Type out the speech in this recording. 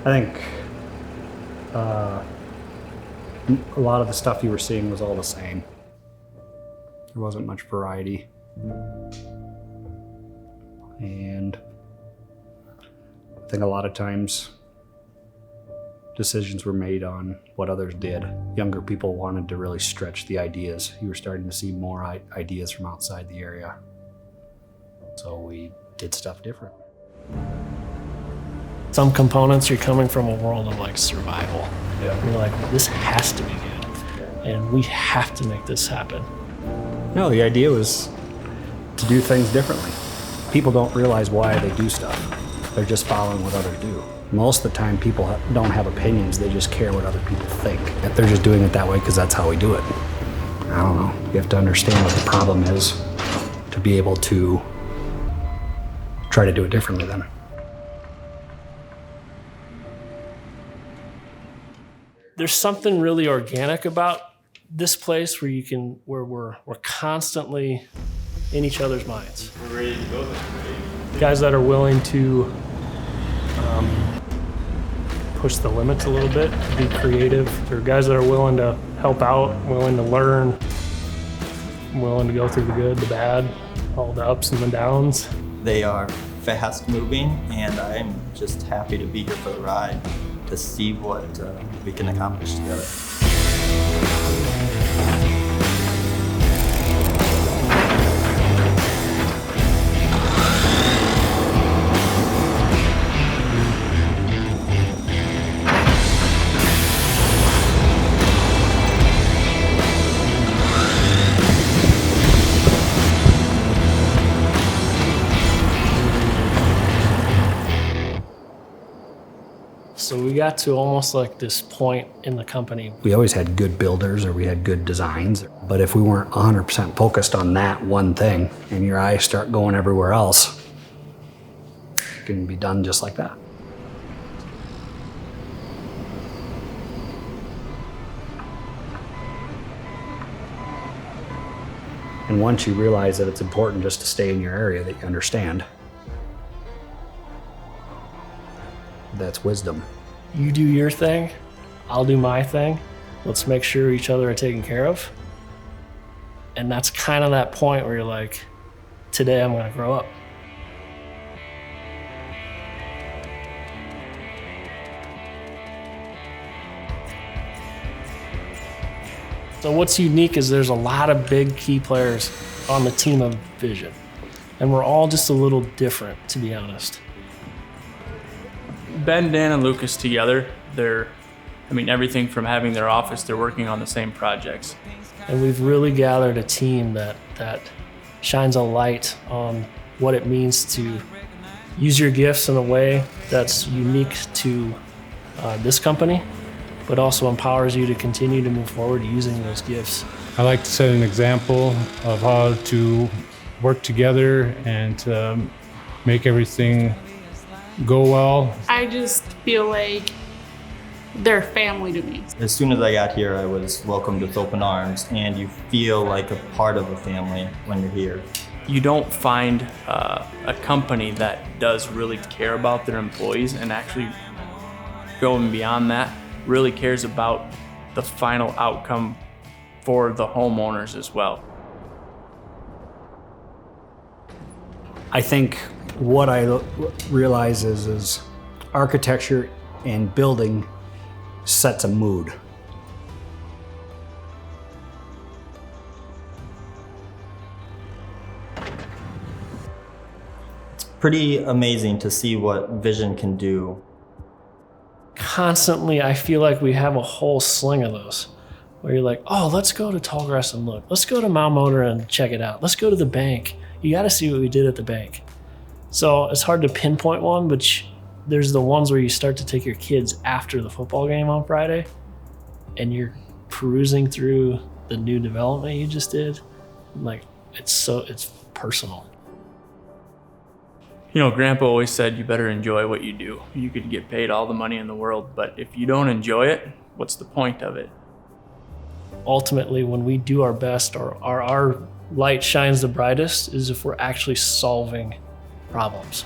I think a lot of the stuff you were seeing was all the same. There wasn't much variety. And I think a lot of times decisions were made on what others did. Younger people wanted to really stretch the ideas. You were starting to see more ideas from outside the area. So we did stuff different. Some components, you're coming from a world of like survival. Yeah. You're like, this has to be good. And we have to make this happen. No, the idea was to do things differently. People don't realize why they do stuff. They're just following what others do. Most of the time, people don't have opinions. They just care what other people think. If they're just doing it that way because that's how we do it. I don't know. You have to understand what the problem is to be able to try to do it differently then. There's something really organic about this place where we're constantly in each other's minds. We're ready to go then. Guys that are willing to push the limits a little bit, be creative. There are guys that are willing to help out, willing to learn, willing to go through the good, the bad, all the ups and the downs. They are fast moving, and I'm just happy to be here for the ride to see what we can accomplish together. So we got to almost like this point in the company. We always had good builders or we had good designs, but if we weren't 100% focused on that one thing and your eyes start going everywhere else, it can be done just like that. And once you realize that it's important just to stay in your area that you understand, that's wisdom. You do your thing, I'll do my thing. Let's make sure each other are taken care of. And that's kind of that point where you're like, today I'm gonna grow up. So what's unique is there's a lot of big key players on the team of Vision. And we're all just a little different, to be honest. Ben, Dan, and Lucas together, everything from having their office, they're working on the same projects. And we've really gathered a team that shines a light on what it means to use your gifts in a way that's unique to this company, but also empowers you to continue to move forward using those gifts. I like to set an example of how to work together and to make everything go well. I just feel like they're family to me. As soon as I got here, I was welcomed with open arms, and you feel like a part of a family when you're here. You don't find a company that does really care about their employees and actually going beyond that, really cares about the final outcome for the homeowners as well. I think what I realize is architecture and building sets a mood. It's pretty amazing to see what Vision can do. Constantly, I feel like we have a whole sling of those where you're like, oh, let's go to Tallgrass and look. Let's go to Mount Motor and check it out. Let's go to the bank. You got to see what we did at the bank. So it's hard to pinpoint one, but there's the ones where you start to take your kids after the football game on Friday and you're perusing through the new development you just did. Like, it's personal. You know, Grandpa always said you better enjoy what you do. You could get paid all the money in the world, but if you don't enjoy it, what's the point of it? Ultimately, when we do our best or our light shines the brightest is if we're actually solving problems.